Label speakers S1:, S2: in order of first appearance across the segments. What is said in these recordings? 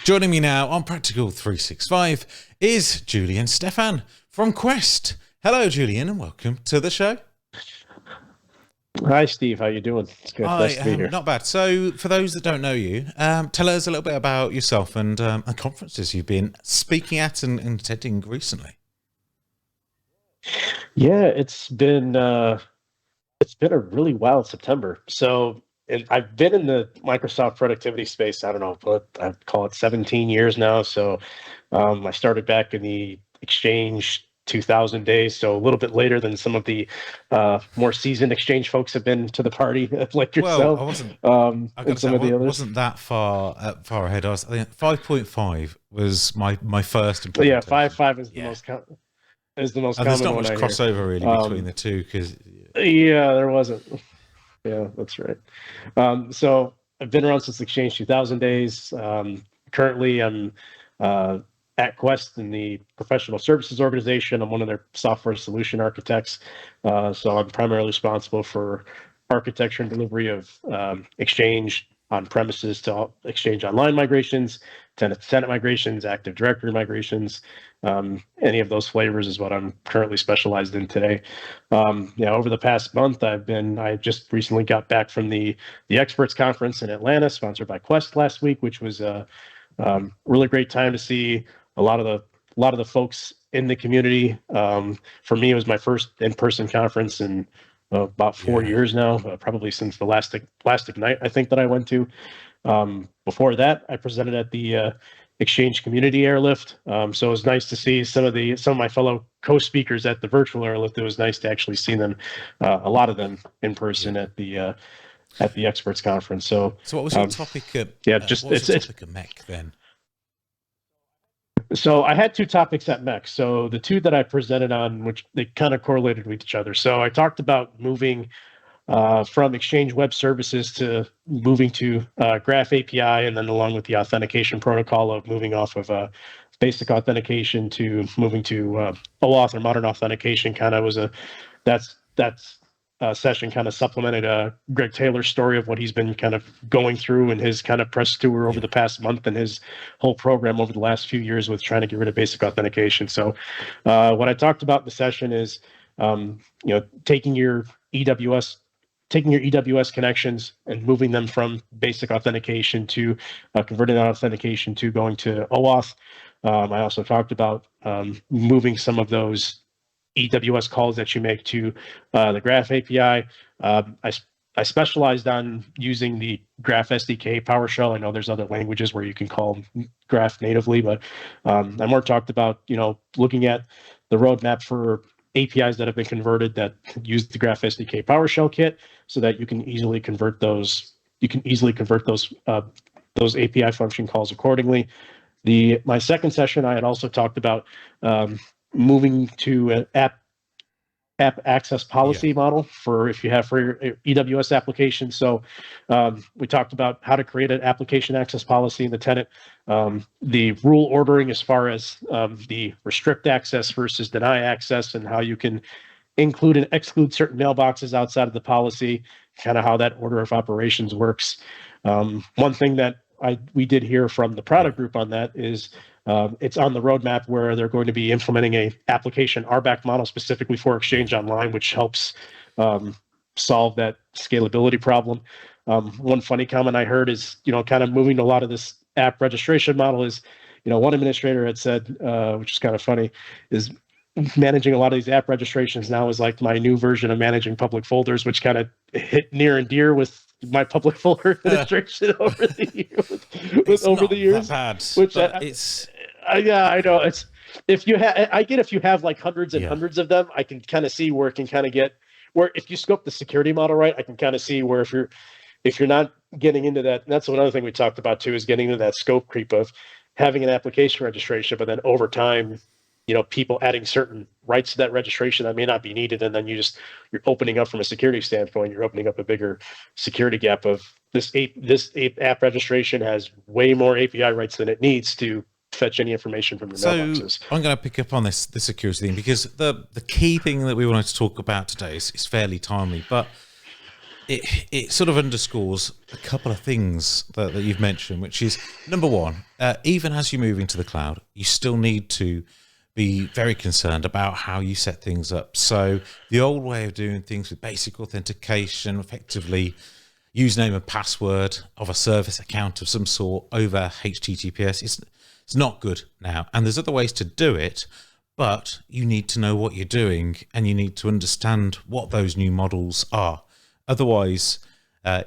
S1: Joining me now on Practical 365 is Julian Stephan from Quest. Hello, Julian, and welcome to the show.
S2: Hi, Steve. How you doing? It's good. Nice to be here.
S1: Not bad. So, for those that don't know you, tell us a little bit about yourself and conferences you've been speaking at and attending recently.
S2: Yeah, it's been a really wild September. So, and I've been in the Microsoft productivity space. I don't know, but I call it 17 years now. So, I started back in the Exchange 2000 days, so a little bit later than some of the more seasoned Exchange folks have been to the party, like yourself.
S1: Well, I wasn't.
S2: The others
S1: wasn't that far ahead. I think 5.5 was my first
S2: But yeah,
S1: implementation.
S2: 5.5 is the most common. Is the most common.
S1: There's not
S2: one
S1: much
S2: I
S1: crossover
S2: hear.
S1: really between the two because
S2: Yeah, there wasn't. Yeah, that's right. So I've been around since Exchange 2000 days. Currently, I'm at Quest in the professional services organization. I'm one of their software solution architects. So I'm primarily responsible for architecture and delivery of Exchange on premises to Exchange Online migrations, tenant-to-tenant migrations, Active Directory migrations. Any of those flavors is what I'm currently specialized in today. Over the past month, I just recently got back from the experts conference in Atlanta, sponsored by Quest last week, which was a really great time to see a lot of the folks in the community. For me, it was my first in-person conference in about 4 years now, probably since the last Ignite I think that I went to. Before that, I presented at the Exchange Community Airlift. So it was nice to see some of my fellow co-speakers at the virtual airlift. It was nice to actually see them, a lot of them in person at the experts conference. So
S1: what was your topic at?
S2: It's
S1: topic at MEC then?
S2: So I had two topics at MEC. So the two that I presented on, which they kind of correlated with each other. So I talked about moving from Exchange Web Services to moving to Graph API, and then along with the authentication protocol of moving off of basic authentication to moving to OAuth or modern authentication. Kind of was that's session kind of supplemented Greg Taylor's story of what he's been kind of going through in his kind of press tour over the past month and his whole program over the last few years with trying to get rid of basic authentication. So what I talked about in the session is taking your EWS connections and moving them from basic authentication to converting that authentication to going to OAuth. I also talked about moving some of those EWS calls that you make to the Graph API. I specialized on using the Graph SDK PowerShell. I know there's other languages where you can call Graph natively, but I more talked about looking at the roadmap for APIs that have been converted that use the Graph SDK PowerShell kit, so that you can easily convert those. Those API function calls accordingly. My second session, I had also talked about moving to an app access policy model for your EWS application. So we talked about how to create an application access policy in the tenant, the rule ordering as far as the restrict access versus deny access, and how you can include and exclude certain mailboxes outside of the policy, kind of how that order of operations works. One thing that we did hear from the product group on that is it's on the roadmap where they're going to be implementing a application RBAC model specifically for Exchange Online, which helps solve that scalability problem. One funny comment I heard is, kind of moving to a lot of this app registration model is, one administrator had said, which is kind of funny, is managing a lot of these app registrations now is like my new version of managing public folders, which kind of hit near and dear with my public folder administration over the years.
S1: Bad,
S2: which
S1: it's
S2: I know it's if you have like hundreds and hundreds of them, I can kind of see where it can kind of get where if you scope the security model right, I can kind of see where if you're not getting into that. And that's another thing we talked about too, is getting into that scope creep of having an application registration, but then over time, people adding certain rights to that registration that may not be needed, and then you're opening up from a security standpoint. You're opening up a bigger security gap of this app registration has way more API rights than it needs to fetch any information from your mailboxes.
S1: I'm going to pick up on the security thing, because the key thing that we wanted to talk about today is fairly timely. But it sort of underscores a couple of things that you've mentioned, which is number one, even as you move into the cloud, you still need to be very concerned about how you set things up. So the old way of doing things with basic authentication, effectively username and password of a service account of some sort over HTTPS, it's not good now. And there's other ways to do it, but you need to know what you're doing and you need to understand what those new models are. Otherwise,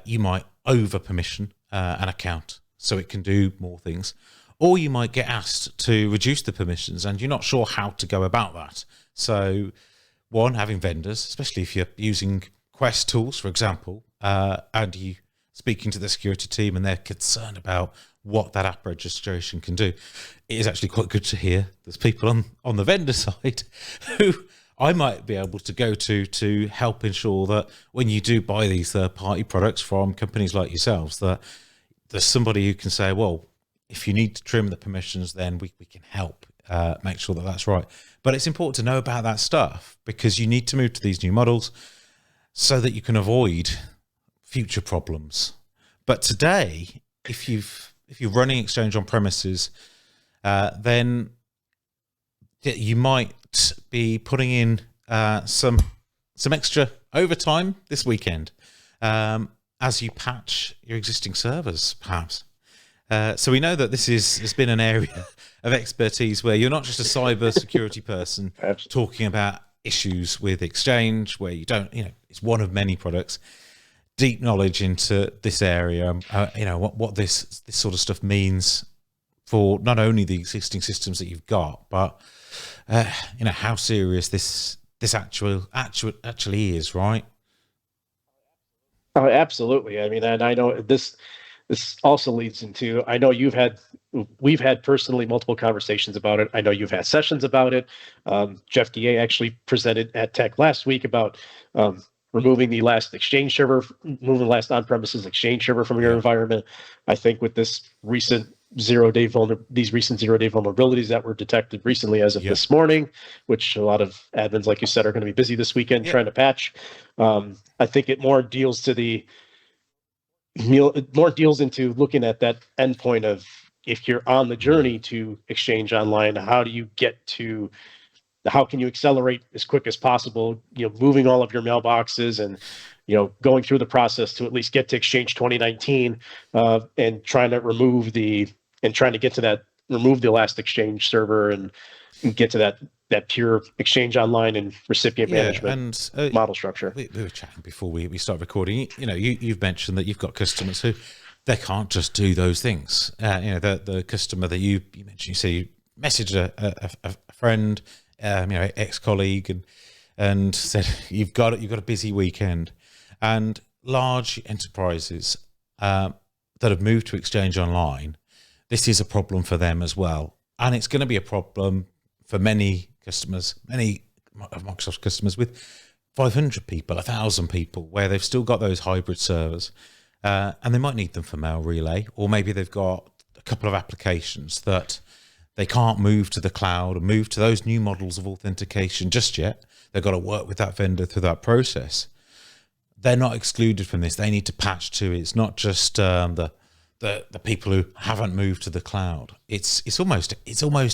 S1: you might over permission an account so it can do more things, or you might get asked to reduce the permissions and you're not sure how to go about that. So one, having vendors, especially if you're using Quest tools, for example, and you speaking to the security team and they're concerned about what that app registration can do, it is actually quite good to hear there's people on the vendor side who I might be able to go to help ensure that when you do buy these third-party products from companies like yourselves, that there's somebody who can say, well, if you need to trim the permissions, then we can help make sure that that's right. But it's important to know about that stuff because you need to move to these new models so that you can avoid future problems. But today, if you're running Exchange on premises, then you might be putting in some extra overtime this weekend as you patch your existing servers, perhaps. So we know that has been an area of expertise where you're not just a cyber security person talking about issues with Exchange, where you don't, it's one of many products. Deep knowledge into this area, what this sort of stuff means for not only the existing systems that you've got, but how serious this actually is, right?
S2: Oh, absolutely. I mean, and I know this also leads into, I know we've had personally multiple conversations about it. I know you've had sessions about it. Jeff DA actually presented at Tech last week about removing the last Exchange server, moving the last on-premises Exchange server from your environment. I think with this recent zero-day vulnerabilities that were detected recently as of this morning, which a lot of admins, like you said, are going to be busy this weekend trying to patch. I think it more deals into looking at that endpoint of, if you're on the journey to Exchange Online, how can you accelerate as quick as possible, moving all of your mailboxes and, going through the process to at least get to Exchange 2019 and trying to remove the last Exchange server and get to that pure Exchange Online and recipient management and model structure.
S1: We were chatting before we start recording. You've mentioned that you've got customers who they can't just do those things. The customer that you mentioned, you say you messaged a friend, ex-colleague, and said you've got a busy weekend, and large enterprises that have moved to Exchange Online, this is a problem for them as well, and it's going to be a problem for many customers, many of Microsoft's customers with 500 people, 1,000 people, where they've still got those hybrid servers, and they might need them for mail relay, or maybe they've got a couple of applications that they can't move to the cloud and move to those new models of authentication just yet. They've got to work with that vendor through that process. They're not excluded from this. They need to patch to it. It's not just the people who haven't moved to the cloud. It's almost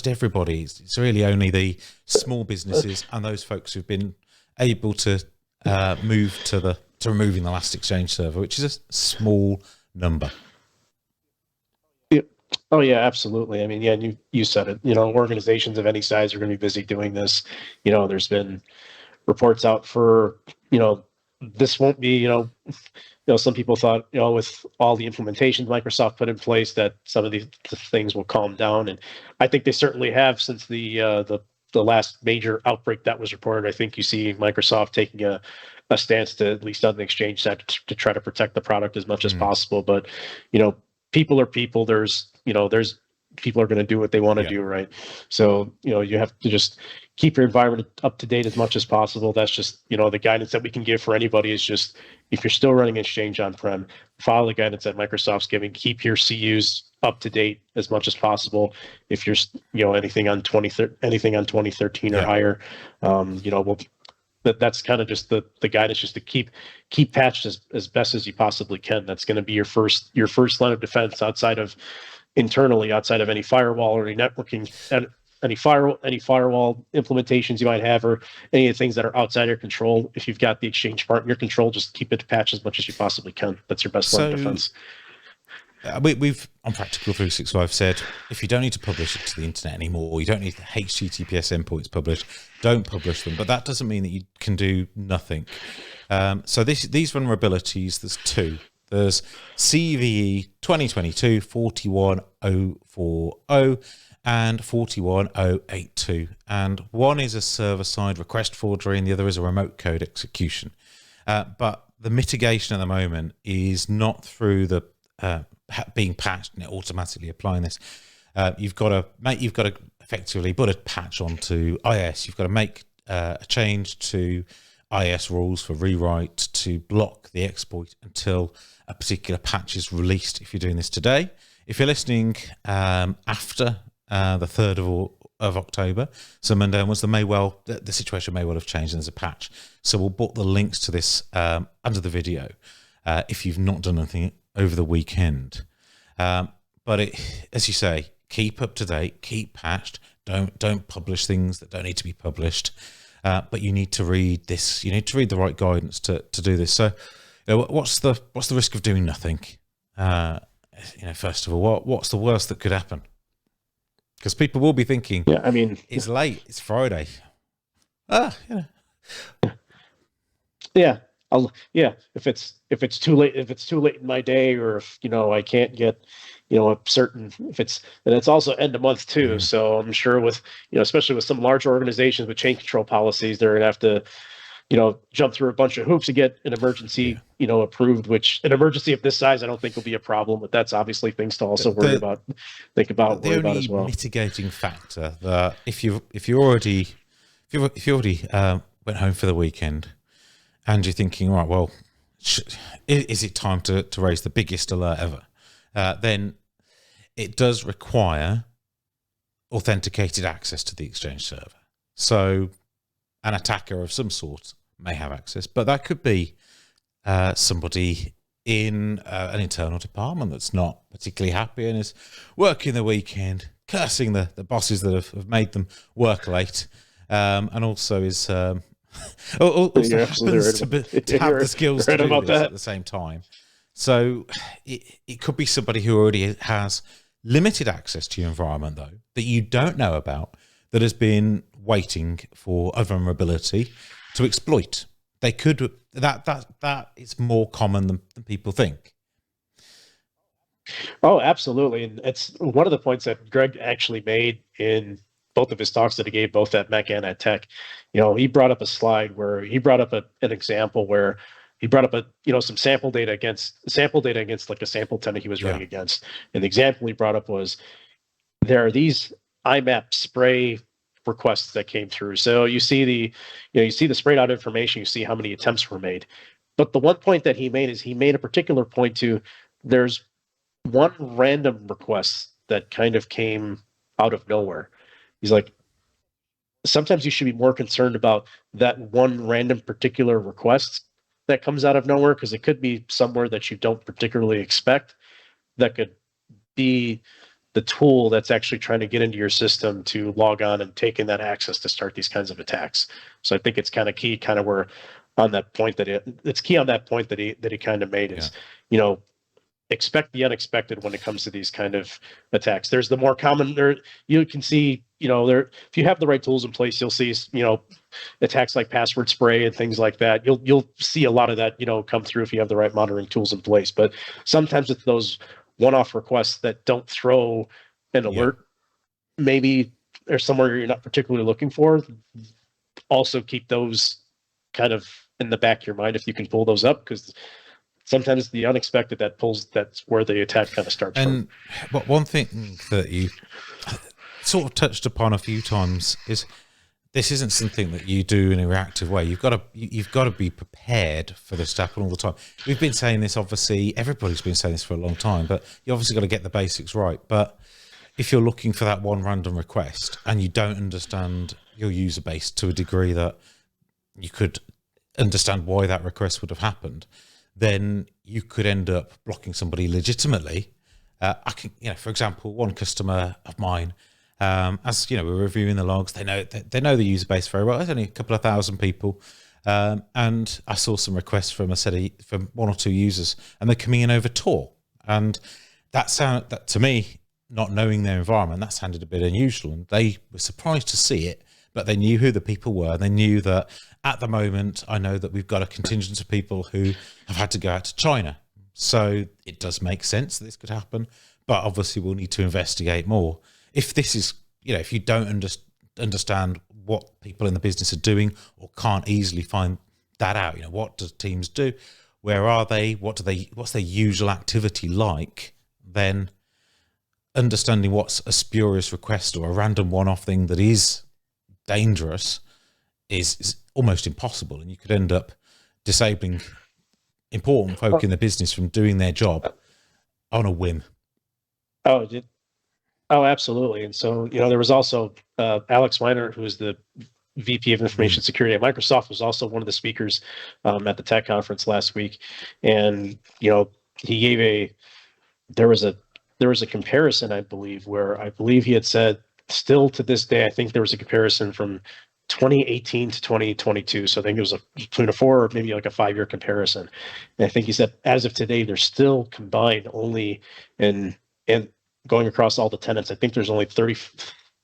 S1: everybody. It's really only the small businesses and those folks who've been able to move to removing the last Exchange server, which is a small number.
S2: Oh yeah, absolutely. I mean, yeah, you said it. Organizations of any size are going to be busy doing this. There's been reports out for this won't be some people thought with all the implementations Microsoft put in place that some of these things will calm down, and I think they certainly have since the last major outbreak that was reported. I think you see Microsoft taking a stance to, at least on the Exchange side, to try to protect the product as much as possible. But people are people. There's people are going to do what they want to do, right? So you have to just keep your environment up to date as much as possible. That's just the guidance that we can give for anybody is just, if you're still running Exchange on-prem, follow the guidance that Microsoft's giving. Keep your CUs up to date as much as possible. If you're anything on 2013 or higher, that's kind of just the guidance, just to keep patched as best as you possibly can. That's going to be your first line of defense outside of any firewall or any networking, and any firewall implementations you might have, or any of the things that are outside your control. If you've got the Exchange part in your control, just keep it patched as much as you possibly can. That's your best line of defense.
S1: We've on Practical 365 said, if you don't need to publish it to the internet anymore, you don't need the HTTPS endpoints published, don't publish them. But that doesn't mean that you can do nothing. So these vulnerabilities, there's two. There's CVE-2022-41040 and 41082. And one is a server-side request forgery and the other is a remote code execution. But the mitigation at the moment is not through the being patched and it automatically applying this. You've got to effectively put a patch onto IIS. You've got to make a change to IIS rules for rewrite to block the exploit until a particular patch is released. If you're doing this today, if you're listening after the 3rd of October, so Monday onwards, the situation may well have changed and there's a patch. So we'll put the links to this under the video if you've not done anything over the weekend. But as you say, keep up to date, keep patched. Don't publish things that don't need to be published. But you need to read this. You need to read the right guidance to do this. So, what's the risk of doing nothing? First of all, what's the worst that could happen? Because people will be thinking,
S2: yeah, I mean,
S1: it's late, it's Friday.
S2: Yeah. If it's too late in my day, or if I can't get a certain, and it's also end of month too. So I'm sure with especially with some large organizations with change control policies, they're gonna have to jump through a bunch of hoops to get an emergency approved, which an emergency of this size I don't think will be a problem, but that's obviously things to also worry about as well. The only
S1: mitigating factor that if you already went home for the weekend and you're thinking, right, well, is it time to raise the biggest alert ever? Then it does require authenticated access to the Exchange server. So an attacker of some sort may have access, but that could be somebody in an internal department that's not particularly happy and is working the weekend, cursing the bosses that have made them work late, and also is... also happens to have the skills to do this at the same time. So it could be somebody who already has limited access to your environment, though, that you don't know about, that has been waiting for a vulnerability to exploit. They could that is more common than people think.
S2: Oh, absolutely. And it's one of the points that Greg actually made in both of his talks that he gave, both at MEC and at Tech. He brought up a slide where he brought up an example where he brought up some sample data against like a sample tenant he was running against. And the example he brought up was there are these IMAP spray requests that came through. So you see the sprayed out information, you see how many attempts were made. But the one point that he made is he made a particular point to there's one random request that kind of came out of nowhere. He's like, sometimes you should be more concerned about that one random particular request that comes out of nowhere, because it could be somewhere that you don't particularly expect that could be the tool that's actually trying to get into your system to log on and take in that access to start these kinds of attacks. So I think it's kind of key, kind of where on that point that it's key on that point that he kind of made is, expect the unexpected when it comes to these kind of attacks. There's the more common there. You can see, if you have the right tools in place, you'll see, attacks like password spray and things like that. You'll see a lot of that, come through if you have the right monitoring tools in place. But sometimes it's those one-off requests that don't throw an alert. Maybe there's somewhere you're not particularly looking for. Also keep those kind of in the back of your mind if you can pull those up, because sometimes the unexpected that's where the attack kind of starts from.
S1: But one thing that you sort of touched upon a few times is this isn't something that you do in a reactive way. You've got to be prepared for this to happen all the time. We've been saying this, obviously, everybody's been saying this for a long time, but you obviously got to get the basics right. But if you're looking for that one random request and you don't understand your user base to a degree that you could understand why that request would have happened, then you could end up blocking somebody legitimately. I can, for example, one customer of mine, as we're reviewing the logs, they know the user base very well. There's only a couple of thousand people, and I saw some requests from from one or two users, and they're coming in over Tor, and that to me, not knowing their environment, that sounded a bit unusual, and they were surprised to see it. But they knew who the people were. They knew that at the moment, I know that we've got a contingent of people who have had to go out to China. So it does make sense that this could happen. But obviously, we'll need to investigate more. If this is, if you don't understand what people in the business are doing or can't easily find that out, what do teams do? Where are they? What's their usual activity like? Then understanding what's a spurious request or a random one-off thing that is dangerous is almost impossible, and you could end up disabling important folk in the business from doing their job on a whim.
S2: Oh, absolutely. And so, there was also Alex Weiner, who is the VP of Information Security at Microsoft, was also one of the speakers at the tech conference last week, and he gave there was a comparison, I believe, where he had said, still to this day, I think there was a comparison from 2018 to 2022. So I think it was between a 4 or maybe like a 5-year comparison. And I think he said, as of today, they're still combined only in going across all the tenants. I think there's only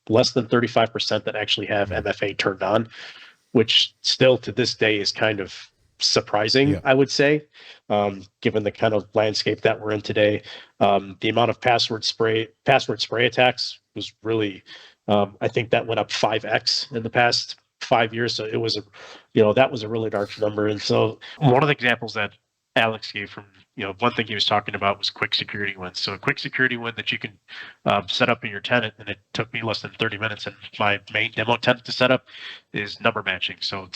S2: less than 35% that actually have MFA turned on, which still to this day is kind of surprising, I would say, given the kind of landscape that we're in today. The amount of password spray attacks was really, I think that went up 5x in the past 5 years. So it was that was a really large number. And so one of the examples that Alex gave from, one thing he was talking about was quick security wins. So a quick security win that you can set up in your tenant, and it took me less than 30 minutes. And my main demo tenant to set up is number matching. So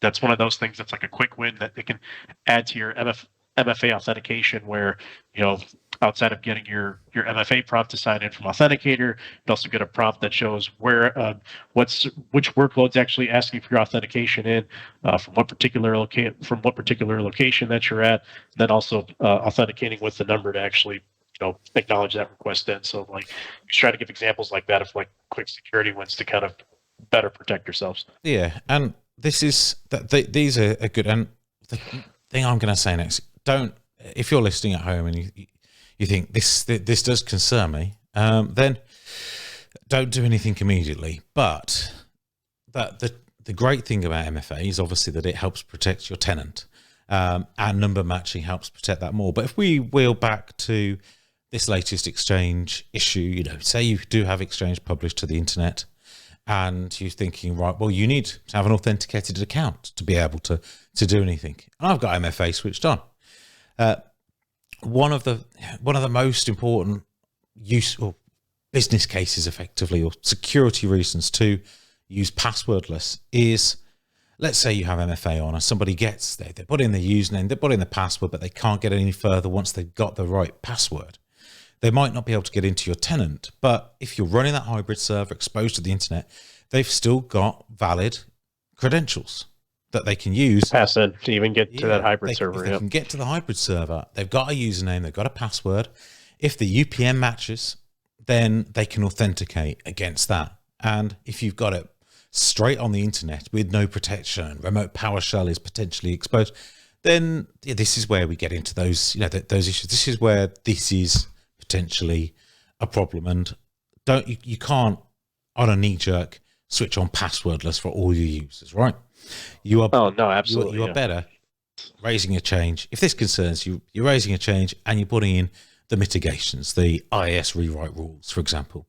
S2: that's one of those things that's like a quick win that they can add to your MFA authentication, where, outside of getting your MFA prompt to sign in from Authenticator, you also get a prompt that shows where which workload's actually asking for your authentication in, from what particular location that you're at, then also authenticating with the number to actually acknowledge that request in. So like, you try to give examples like that of like quick security wins to kind of better protect yourselves.
S1: Yeah, and these are good. And the thing I'm going to say next, if you're listening at home and you think this does concern me, then don't do anything immediately. But the great thing about MFA is obviously that it helps protect your tenant, and number matching helps protect that more. But if we wheel back to this latest Exchange issue, say you do have Exchange published to the internet, and you're thinking, right, well, you need to have an authenticated account to be able to do anything. And I've got MFA switched on. One of the most important use or business cases, effectively, or security reasons to use passwordless is, let's say you have MFA on, and somebody they put in the username, they put in the password, but they can't get any further once they've got the right password. They might not be able to get into your tenant, but if you're running that hybrid server exposed to the internet, they've still got valid credentials that they can use.
S2: Pass in to even get to that hybrid server.
S1: If they can get to the hybrid server, they've got a username, they've got a password. If the UPN matches, then they can authenticate against that. And if you've got it straight on the internet with no protection, remote PowerShell is potentially exposed, then this is where we get into those, those issues. This is where this is potentially a problem, and you can't on a knee jerk switch on passwordless for all your users, right? You are absolutely. You are better raising a change. If this concerns you, you're raising a change and you're putting in the mitigations, the IIS rewrite rules, for example.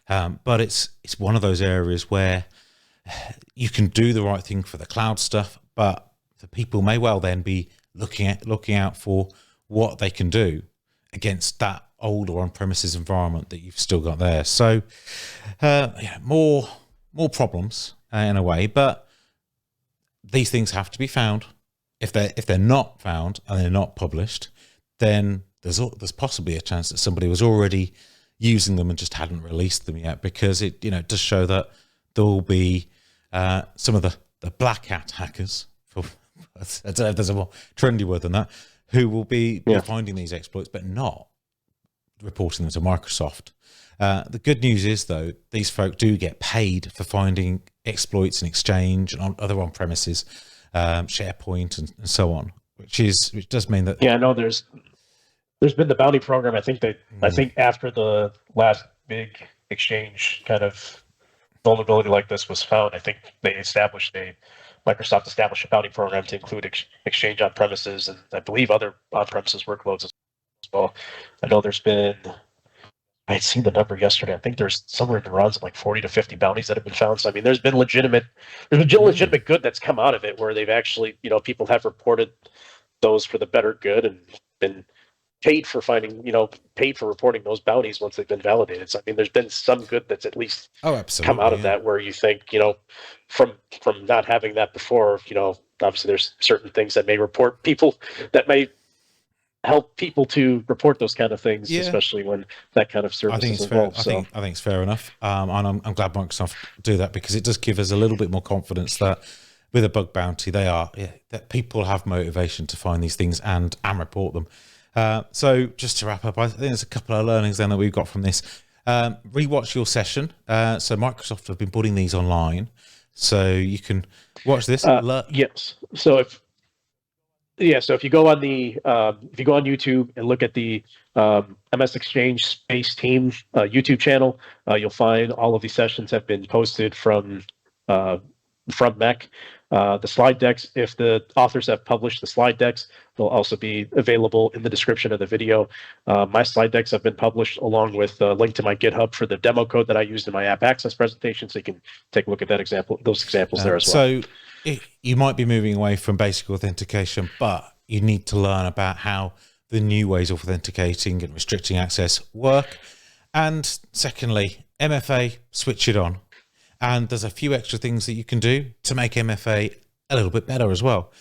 S1: But it's one of those areas where you can do the right thing for the cloud stuff, but the people may well then be looking out for what they can do against that old or on-premises environment that you've still got there. So more problems in a way, but these things have to be found. If they're not found and they're not published, then there's possibly a chance that somebody was already using them and just hadn't released them yet, because it does show that there will be some of the the black hat hackers, for, I don't know if there's a more trendy word than that, who will be finding these exploits but not reporting them to Microsoft. The good news is, though, these folk do get paid for finding exploits in Exchange and on other on-premises, SharePoint and so on, which does mean that
S2: I know there's been the bounty program. I think after the last big Exchange kind of vulnerability like this was found, I think Microsoft established a bounty program to include Exchange on premises, and I believe other on-premises workloads as well. I know I had seen the number yesterday. I think there's somewhere in the runs of like 40 to 50 bounties that have been found. So I mean, there's legitimate good that's come out of it, where they've actually, people have reported those for the better good and been paid for reporting those bounties once they've been validated. So I mean, there's been some good that's at least come out of that, where you think, from not having that before, obviously there's certain things that may report people that may help people to report those kind of things, especially when that kind of service is involved.
S1: I think it's fair enough. And I'm glad Microsoft do that, because it does give us a little bit more confidence that with a bug bounty, that people have motivation to find these things and report them. So just to wrap up, I think there's a couple of learnings then that we've got from this. Rewatch your session. So Microsoft have been putting these online, so you can watch this.
S2: Yes. So if you go on YouTube and look at the MS Exchange Space Team YouTube channel, you'll find all of these sessions have been posted from MEC. The slide decks, if the authors have published the slide decks, they'll also be available in the description of the video. My slide decks have been published along with a link to my GitHub for the demo code that I used in my app access presentation, so you can take a look at those examples there as well.
S1: So you might be moving away from basic authentication, but you need to learn about how the new ways of authenticating and restricting access work. And secondly, MFA, switch it on. And there's a few extra things that you can do to make MFA a little bit better as well.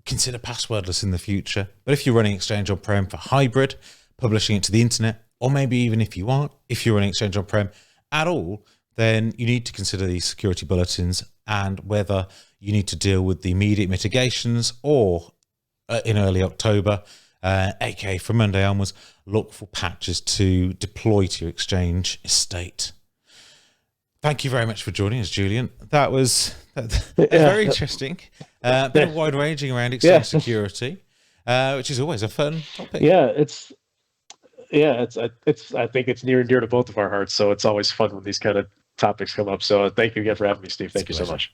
S1: Consider passwordless in the future. But if you're running Exchange on-prem for hybrid, publishing it to the internet, or maybe even if you're running Exchange on-prem at all, then you need to consider these security bulletins and whether you need to deal with the immediate mitigations, or in early October, aka from Monday onwards, look for patches to deploy to your Exchange estate. Thank you very much for joining us, Julian. That was very interesting. A bit of wide-ranging around Exchange security, which is always a fun topic.
S2: I think it's near and dear to both of our hearts, so it's always fun when these kind of topics come up. So thank you again for having me, Steve. Thank you so much.